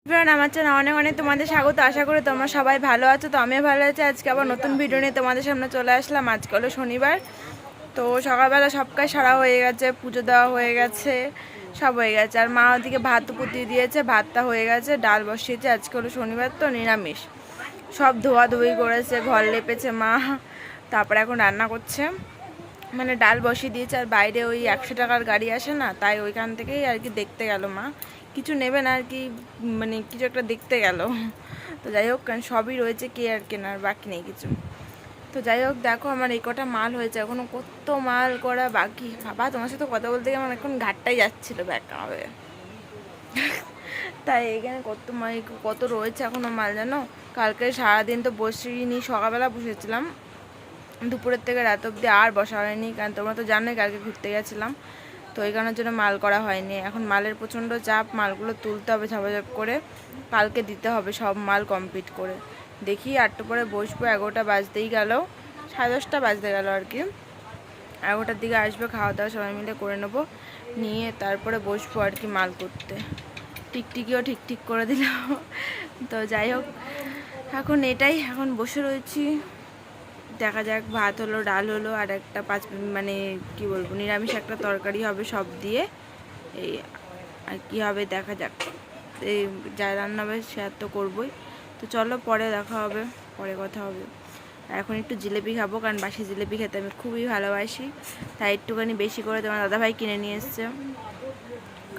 Everyone, আমার চ্যানেলে অনেক অনেক তোমাদের স্বাগত। আশা করি তোমরা সবাই ভালো আছো। তো আমিও ভালো আছি। আজকে আবার নতুন ভিডিও নিয়ে তোমাদের সামনে চলে আসলাম। আজকে হলো শনিবার। তো সকালবেলা সব কাজ সারা হয়ে গেছে, পুজো দেওয়া হয়ে গেছে, সব হয়ে গেছে। আর মা ওদিকে ভাত পুতিয়ে দিয়েছে, ভাতটা হয়ে গেছে, ডাল বসিয়েছে। আজকে হলো শনিবার, তো নিরামিষ। সব ধোয়াধুয়ি করেছে, ঘর লেপেছে মা, তারপরে এখন রান্না করছে। মানে ডাল বসিয়ে দিয়েছে। আর বাইরে ওই 100 টাকার গাড়ি আসে না, তাই ওইখান থেকেই আর কি দেখতে গেল মা। কিছু নেবে না আর কি, মানে কিছু একটা দেখতে গেল। তো যাই হোক, কারণ সবই রয়েছে, কে আর কেনার বাকি নেই কিছু। তো যাই হোক, দেখো আমার এই কটা মাল হয়েছে, এখনও কত মাল করা বাকি। বাবা, তোমার সাথে কথা বলতে গিয়ে আমার এখন ঘাটটাই যাচ্ছিলো ব্যাকা হবে। তাই এখানে কত রয়েছে এখনও মাল, জানো। কালকে সারাদিন তো বসিনি, সকালবেলা বসেছিলাম, দুপুরের থেকে রাত অবধি আর বসা হয়নি। কারণ তোমরা তো জানোই কালকে ঘুরতে গেছিলাম, তো এই কারণের জন্য মাল করা হয়নি। এখন মালের প্রচণ্ড চাপ, মালগুলো তুলতে হবে ঝাপাঝাপ করে, কালকে দিতে হবে সব মাল কমপ্লিট করে। দেখি 8টা পরে বসবো, 11টা বাজতেই গেল, 10:30 বাজতে গেল আর কি। 11টার দিকে আসবে, খাওয়া দাওয়া সবাই মিলে করে নেবো, নিয়ে তারপরে বসবো আর কি মাল করতে। টিকটিকিও ঠিক করে দিলাম। তো যাই হোক, এখন বসে রয়েছি। দেখা যাক, ভাত হলো, ডাল হলো, আর একটা মানে কি বলবো, নিরামিষ একটা তরকারি হবে সব দিয়ে। এই আর কি হবে দেখা যাক। এই যা রান্না হবে সে তো করবোই। তো চলো, পরে দেখা হবে, পরে কথা হবে। এখন একটু জিলেপি খাবো, কারণ বাসি জিলেপি খেতে আমি খুবই ভালোবাসি। তাই একটুখানি বেশি করে তোমার দাদাভাই কিনে নিয়ে এসছে।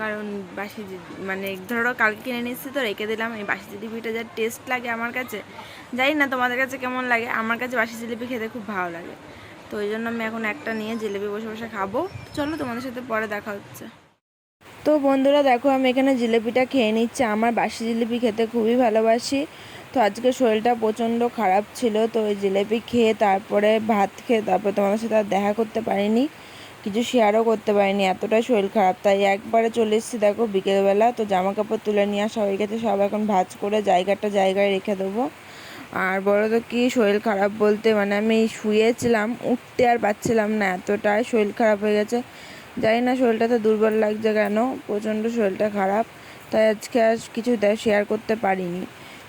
কারণ মানে ধরো কালকে কিনে নিয়ে এসছে, তো রেখে দিলাম। এই বাসি জিলিপিটা যা টেস্ট লাগে আমার কাছে, জানি না তোমাদের কাছে কেমন লাগে, আমার কাছে বাসি জিলিপি খেতে খুব ভালো লাগে। তো ওই জন্য আমি এখন একটা নিয়ে জিলিপি বসে বসে খাবো। চলো, তোমাদের সাথে পরে দেখা হচ্ছে। তো বন্ধুরা দেখো, আমি এখানে জিলিপিটা খেয়ে নিচ্ছি। আমার বাসি জিলিপি খেতে খুবই ভালোবাসি। তো আজকে শরীরটা প্রচণ্ড খারাপ ছিল, তো ওই জিলিপি খেয়ে তারপরে ভাত খেয়ে তারপরে তোমাদের সাথে আর দেখা করতে পারিনি, কিছু শেয়ারও করতে পারিনি, এতটাই শরীর খারাপ। তাই একবারে চলে এসেছি দেখো বিকেলবেলা। তো জামা কাপড় তুলে নিয়ে আসা হয়ে গেছে, সব এখন ভাঁজ করে জায়গায় রেখে দেবো। আর বড় তো কি শরীর খারাপ বলতে, মানে আমি শুয়েছিলাম, উঠতে আর পারছিলাম না, এতটাই শরীর খারাপ হয়ে গেছে। জানি না শরীরটা তো দুর্বল লাগছে কেন, প্রচণ্ড শরীরটা খারাপ। তাই আজকে আর কিছু শেয়ার করতে পারিনি,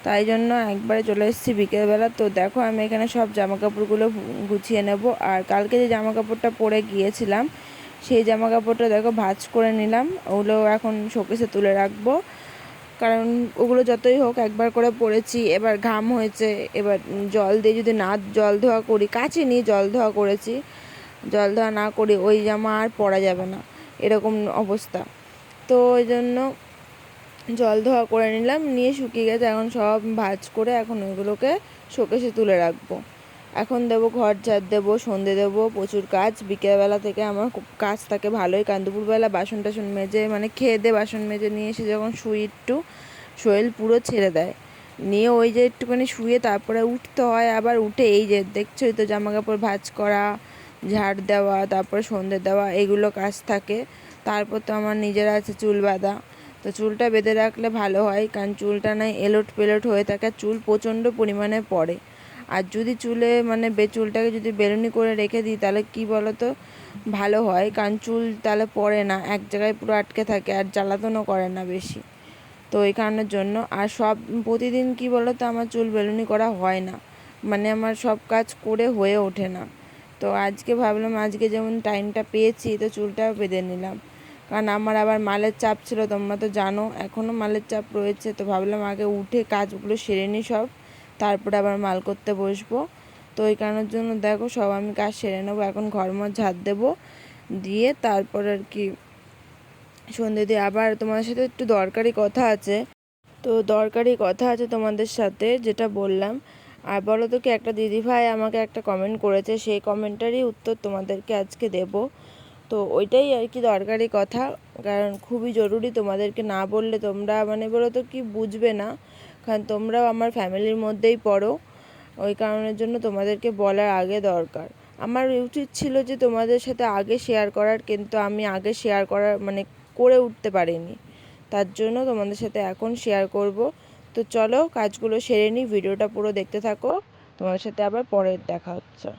তাই জন্য একবারে চলে এসেছি বিকেলবেলা। তো দেখো, আমি এখানে সব জামাকাপড়গুলো গুছিয়ে নেব। আর কালকে যে জামাকাপড়টা পরে গিয়েছিলাম, সেই জামাকাপড়টা দেখো ভাঁজ করে নিলাম, ওগুলো এখন শোকেসে তুলে রাখবো। কারণ ওগুলো যতই হোক একবার করে পরেছি, এবার ঘাম হয়েছে, এবার জল দিয়ে যদি না জল ধোয়া করি, কাচিনি, জল ধোয়া করেছি, জল ধোয়া না করি ওই জামা আর পরা যাবে না, এরকম অবস্থা। তো ওই জন্য জল ধোয়া করে নিলাম, নিয়ে শুকিয়ে গেছে, এখন সব ভাঁজ করে এখন ওইগুলোকে শোকেসে তুলে রাখবো। এখন দেবো ঘর ঝাড় দেবো, সন্ধে দেবো, প্রচুর কাজ। বিকেলবেলা থেকে আমার খুব কাজ থাকে ভালোই, কারণ দুপুরবেলা বাসন টাসন মেজে, মানে খেয়ে দিয়ে বাসন মেজে নিয়ে এসে যখন শুই একটু, শরীর পুরো ছেড়ে দেয়। নিয়ে ওই যে একটুখানি শুয়ে তারপরে উঠতে হয়, আবার উঠে এই যে দেখছোই তো, জামা কাপড় ভাঁজ করা, ঝাড় দেওয়া, তারপরে সন্ধে দেওয়া, এগুলো কাজ থাকে। তারপর তো আমার নিজের আছে চুল বাঁধা। তো চুলটা বেঁধে রাখলে ভালো হয়, কারণ চুলটা নয় এলোট পেলোট হয়ে থাকে, চুল প্রচণ্ড পরিমাণে পড়ে। আর যদি চুলে মানে চুলটাকে যদি বেলুনি করে রেখে দিই, তাহলে কি বলো তো ভালো হয়, কারণ চুল তাহলে পড়ে না, এক জায়গায় পুরো আটকে থাকে, আর জ্বালাতনও করে না বেশি। তো এই কারণের জন্য, আর সব প্রতিদিন কি বলো তো আমার চুল বেলুনি করা হয় না, মানে আমার সব কাজ করে হয়ে ওঠে না। তো আজকে ভাবলাম, আজকে যেমন টাইমটা পেয়েছি, তো চুলটা বেঁধে নিলাম। কারণ আমার আবার মালের চাপ ছিল, তোমরা তো জানো এখনও মালের চাপ রয়েছে। তো ভাবলাম আগে উঠে কাজগুলো সেরে নিই সব, তারপরে আবার মাল করতে বসবো। তো এই কারণের জন্য দেখো সব আমি কাজ সেরে নেবো। এখন ঘরমর ঝাড় দেবো, দিয়ে তারপর আর কি সন্ধে দিয়ে আবার তোমাদের সাথে একটু দরকারি কথা আছে। তো দরকারি কথা আছে তোমাদের সাথে, যেটা বললাম। আর বলো তো কি, একটা দিদিভাই আমাকে একটা কমেন্ট করেছে, সেই কমেন্টারই উত্তর তোমাদেরকে আজকে দেব। তো ওইটাই আর কি দরকারি কথা, কারণ খুবই জরুরি, তোমাদেরকে না বললে তোমরা মানে বলো তো কি বুঝবে না, কারণ তোমরাও আমার ফ্যামিলির মধ্যেই পড়ো। ওই কারণের জন্য তোমাদেরকে বলার আগে দরকার। আমার উচিত ছিল যে তোমাদের সাথে আগে শেয়ার করার, কিন্তু আমি আগে শেয়ার করার মানে করে উঠতে পারিনি, তার জন্য তোমাদের সাথে এখন শেয়ার করব। তো চলো কাজগুলো সেরে নিই, ভিডিওটা পুরো দেখতে থাকো, তোমাদের সাথে আবার পরে দেখা হচ্ছে।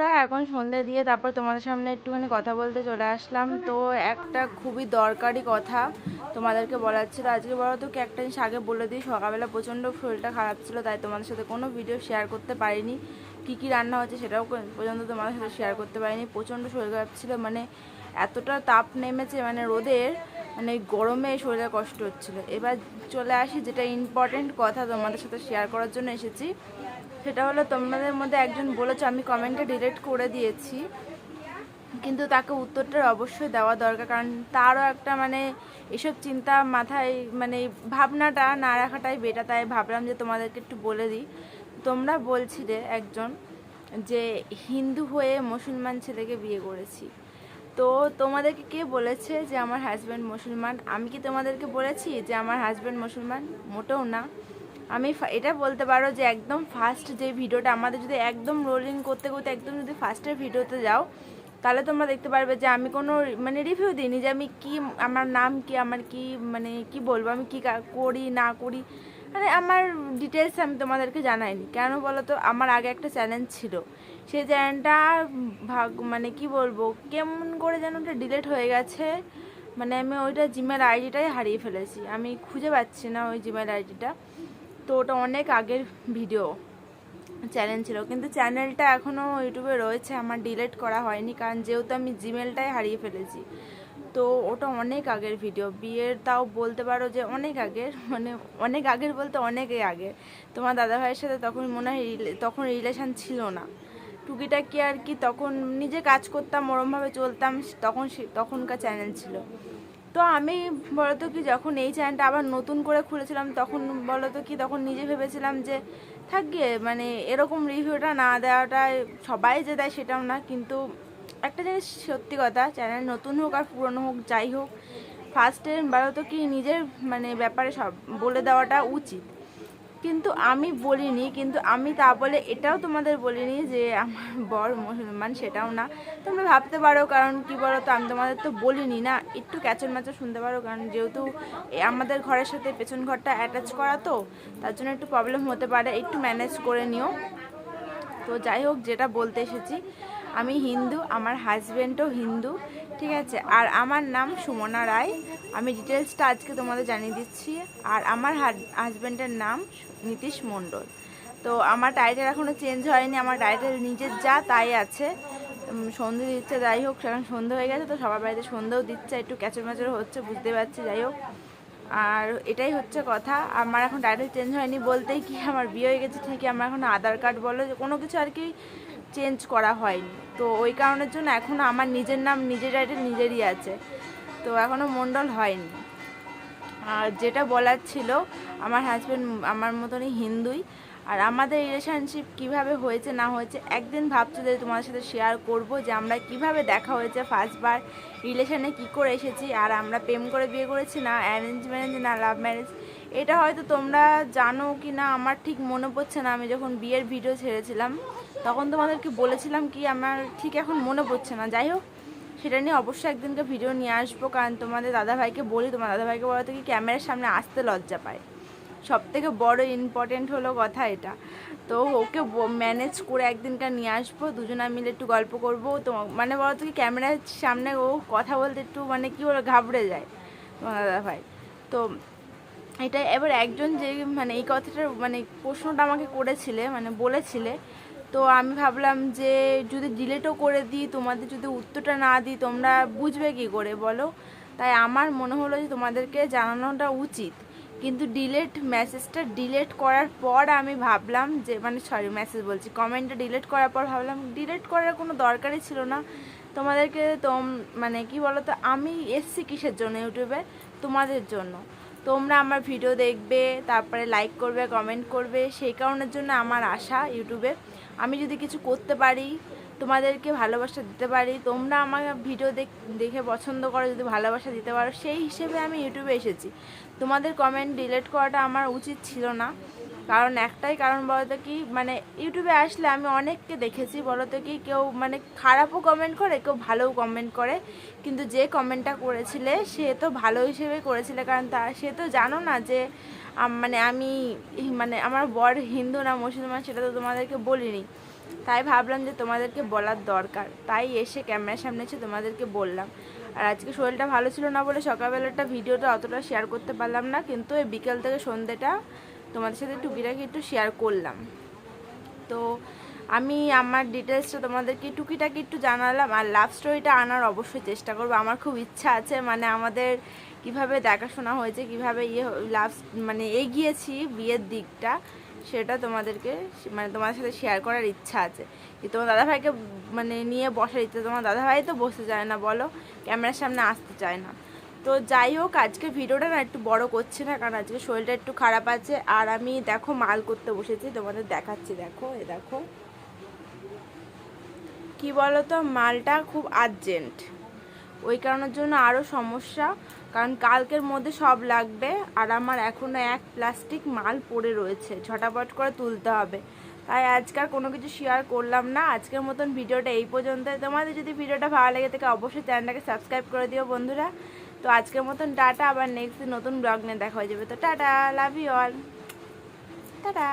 বন্ধুরা, এখন সন্ধ্যে দিয়ে তারপর তোমাদের সামনে একটুখানি কথা বলতে চলে আসলাম। তো একটা খুবই দরকারি কথা তোমাদেরকে বলার ছিল। আজকে বলো তো কি একটা জিনিস আগে বলে দিই, সকালবেলা প্রচণ্ড শরীরটা খারাপ ছিল, তাই তোমাদের সাথে কোনো ভিডিও শেয়ার করতে পারিনি। কী রান্না হচ্ছে সেটাও পর্যন্ত তোমাদের সাথে শেয়ার করতে পারিনি। প্রচণ্ড শরীর খারাপ ছিল, মানে এতটা তাপ নেমেছে, মানে রোদের, মানে গরমে শরীরে কষ্ট হচ্ছিলো। এবার চলে আসি যেটা ইম্পর্টেন্ট কথা তোমাদের সাথে শেয়ার করার জন্য এসেছি। সেটা হলো, তোমাদের মধ্যে একজন বলেছো আমি কমেন্টে ডিলিট করে দিয়েছি, কিন্তু তাকে উত্তরটা অবশ্যই দেওয়া দরকার, কারণ তারও একটা মানে এসব চিন্তা মাথায়, মানে ভাবনাটা না রাখাটাই বেটার। তাই ভাবলাম যে তোমাদেরকে একটু বলে দিই। তোমরা বলছিলে একজন যে হিন্দু হয়ে মুসলমান ছেলেকে বিয়ে করেছি। তো তোমাদেরকে কে বলেছে যে আমার হাজব্যান্ড মুসলমান? আমি কি তোমাদেরকে বলেছি যে আমার হাজব্যান্ড মুসলমান? মোটেও না। আমি এটা বলতে পারো যে একদম ফার্স্ট যে ভিডিওটা আমাদের, যদি একদম রোলিং করতে করতে একদম যদি ফার্স্টের ভিডিওতে যাও, তাহলে তোমরা দেখতে পারবে যে আমি কোনো মানে রিভিউ দিইনি যে আমি কি, আমার নাম কি, আমার কি মানে কি বলবো, আমি কি করি না করি, মানে আমার ডিটেলস আমি তোমাদেরকে জানাইনি। কেন বলো তো? আমার আগে একটা চ্যানেল ছিল, সেই চ্যানেলটা মানে কি বলবো, কেমন করে যেন ওটা ডিলিট হয়ে গেছে। মানে আমি ওইটা জিমেল আইডিটাই হারিয়ে ফেলেছি, আমি খুঁজে পাচ্ছি না ওই জিমেল আইডিটা। তো ওটা অনেক আগের ভিডিও চ্যানেল ছিল, কিন্তু চ্যানেলটা এখনও ইউটিউবে রয়েছে, আমার ডিলিট করা হয়নি, কারণ যেহেতু আমি জিমেলটাই হারিয়ে ফেলেছি। তো ওটা অনেক আগের ভিডিও, বিয়ের তাও বলতে পারো যে অনেক আগের, মানে অনেক আগের বলতে অনেকই আগের। তোমার দাদাভাইয়ের সাথে তখন মনে হয় তখন রিলেশান ছিল না, টুকিটাকি আর কি, তখন নিজে কাজ করতাম, ওরমভাবে চলতাম, তখনকার চ্যানেল ছিল। তো আমি বলতো কি, যখন এই চ্যানেলটা আবার নতুন করে খুলেছিলাম, তখন বলতো কি, তখন নিজে ভেবেছিলাম যে থাকবে, মানে এরকম রিভিউটা না দেওয়াটা, সবাই যে দেয় সেটাও না, কিন্তু একটা জিনিস সত্যি কথা, চ্যানেল নতুন হোক আর পুরনো হোক যাই হোক, ফার্স্টে বলতো কি নিজের মানে ব্যাপারে সব বলে দেওয়াটা উচিত। কিন্তু আমি বলিনি, কিন্তু আমি তা বলে এটাও তোমাদের বলিনি যে আমার বর মুসলমান, সেটাও না। তোমরা ভাবতে পারো, কারণ কি বলো তো, আমি তোমাদের তো বলিনি না, একটু ক্যাচর ম্যাচর শুনতে পারো, কারণ যেহেতু আমাদের ঘরের সাথে পেছন ঘরটা অ্যাটাচ করা, তো তার জন্য একটু প্রবলেম হতে পারে, একটু ম্যানেজ করে নিও। তো যাই হোক, যেটা বলতে এসেছি, আমি হিন্দু, আমার হাজব্যান্ডও হিন্দু, ঠিক আছে, আর আমার নাম সুমনা রায়। আমি ডিটেলসটা আজকে তোমাদের জানিয়ে দিচ্ছি। আর আমার হাজব্যান্ডের নাম নীতিশ মণ্ডল। তো আমার টাইটেল এখনও চেঞ্জ হয়নি, আমার টাইটেল নিজের যা তাই আছে। সন্ধে দিচ্ছে, যাই হোক, সেখানে সন্ধে হয়ে গেছে, তো সবার বাড়িতে সন্ধেও দিচ্ছে, একটু ক্যাচর ম্যাচর হচ্ছে, বুঝতে পারছি, যাই হোক। আর এটাই হচ্ছে কথা, আমার এখন টাইটেল চেঞ্জ হয়নি বলতেই কি, আমার বিয়ে হয়ে গেছে ঠিকই, আমার এখন আধার কার্ড বলো যে কোনো কিছু আর কি চেঞ্জ করা হয়নি। তো ওই কারণের জন্য এখনও আমার নিজের নাম, নিজের টাইটেল নিজেরই আছে, তো এখনও মণ্ডল হয়নি। আর যেটা বলার ছিল, আমার হাজব্যান্ড আমার মতনই হিন্দুই। আর আমাদের রিলেশনশিপ কিভাবে হয়েছে না হয়েছে, একদিন ভাবছি যে তোমাদের সাথে শেয়ার করব যে আমরা কিভাবে দেখা হয়েছে, ফার্স্টবার রিলেশনে কি করে এসেছি, আর আমরা প্রেম করে বিয়ে করেছি না অ্যারেঞ্জ ম্যারেজ না লাভ ম্যারেজ, এটা হয়তো তোমরা জানো কি না আমার ঠিক মনে পড়ছে না। আমি যখন বিয়ের ভিডিও ছেড়েছিলাম তখন তোমাদেরকে বলেছিলাম কি, আমার ঠিক এখন মনে পড়ছে না। যাই হোক, সেটা নিয়ে অবশ্যই একদিনকে ভিডিও নিয়ে আসবো, কারণ তোমাদের দাদাভাইকে বলি, তোমার দাদাভাইকে বলো তো কি ক্যামেরার সামনে আসতে লজ্জা পায়, সব থেকে বড় ইম্পর্টেন্ট হলো কথা এটা। তো ওকে ম্যানেজ করে একদিনকার নিয়ে আসবো, দুজনে মিলে একটু গল্প করবো। তো মানে বলো তো কি, ক্যামেরার সামনে ও কথা বলতে একটু মানে কি বলে ঘাবড়ে যায় তোমার দাদাভাই। তো এটা এবার একজন যে মানে এই কথাটা মানে প্রশ্নটা আমাকে করেছিলে, মানে বলেছিলে, তো আমি ভাবলাম যে যদি ডিলেটও করে দিই, তোমাদের যদি উত্তরটা না দিই, তোমরা বুঝবে কী করে বলো? তাই আমার মনে হলো যে তোমাদেরকে জানানোটা উচিত। কিন্তু মেসেজটা ডিলেট করার পর আমি ভাবলাম যে, মানে সরি মেসেজ বলছি, কমেন্টটা ডিলেট করার পর ভাবলাম ডিলেট করার কোনো দরকারই ছিল না তোমাদেরকে। মানে কি বলো তো, আমি এসছি কিসের জন্য ইউটিউবে? তোমাদের জন্য। তোমরা আমার ভিডিও দেখবে, তারপরে লাইক করবে, কমেন্ট করবে, সেই কারণের জন্য আমার আশা ইউটিউবে। আমি যদি কিছু করতে পারি, তোমাদেরকে ভালোবাসা দিতে পারি, তোমরা আমার ভিডিও দেখে পছন্দ করো, যদি ভালোবাসা দিতে পারো, সেই হিসেবে আমি ইউটিউবে এসেছি। তোমাদের কমেন্ট ডিলিট করাটা আমার উচিত ছিল না, কারণ একটাই কারণ, বলতো কি, মানে ইউটিউবে আসলে আমি অনেককে দেখেছি, বলতো কি, কেউ মানে খারাপও কমেন্ট করে, কেউ ভালোও কমেন্ট করে, কিন্তু যে কমেন্টটা করেছিলে সে তো ভালো হিসেবে করেছিলে, কারণ সে তো জানো না যে মানে আমি মানে আমার বর হিন্দু না মুসলমান, সেটা তো তোমাদেরকে বলিনি। তাই ভাবলাম যে তোমাদেরকে বলার দরকার, তাই এসে ক্যামেরার সামনে এসে তোমাদেরকে বললাম। আর আজকে শরীরটা ভালো ছিল না বলে সকালবেলাটা ভিডিওটা অতটা শেয়ার করতে পারলাম না, কিন্তু এই বিকেল থেকে সন্ধ্যেটা তোমাদের সাথে টুকিটাকি একটু শেয়ার করলাম। তো আমি আমার ডিটেলসটা তোমাদেরকে টুকিটাকি একটু জানালাম, আর লাভ স্টোরিটা আনার অবশ্যই চেষ্টা করবো। আমার খুব ইচ্ছা আছে, মানে আমাদের কিভাবে দেখাশোনা হয়েছে, কিভাবে লাভ মানে এগিয়েছি বিয়ের দিকটা, সেটা তোমাদেরকে মানে তোমাদের সাথে শেয়ার করার ইচ্ছা আছে। কি তোমার দাদাভাইকে মানে নিয়ে বসার ইচ্ছা, তোমার দাদাভাই তো বসতে চায় না বলো, ক্যামেরার সামনে আসতে চায় না। তো যাই হোক, আজকে ভিডিওটা না একটু বড় করছি না, কারণ আজকে শরীরটা একটু খারাপ আছে। আর আমি দেখো মাল করতে বসেছি, তোমাদের দেখাচ্ছি, দেখো এ দেখো কি বলো তো, মালটা খুব আর্জেন্ট, ওই কারণের জন্য আরও সমস্যা, কারণ কালকের মধ্যে সব লাগবে। আর আমার এখনও এক প্লাস্টিক মাল পড়ে রয়েছে, ঝটাপট করে তুলতে হবে। তাই আজকাল কোনো কিছু শেয়ার করলাম না। আজকের মতন ভিডিওটা এই পর্যন্ত। তোমাদের যদি ভিডিওটা ভালো লেগে থাকে অবশ্যই চ্যানেলটাকে সাবস্ক্রাইব করে দিও বন্ধুরা। তো আজকের মতন টাটা, আবার নেক্সট নতুন ব্লগ নিয়ে দেখা হয়ে যাবে। তো tata, love you all, tata.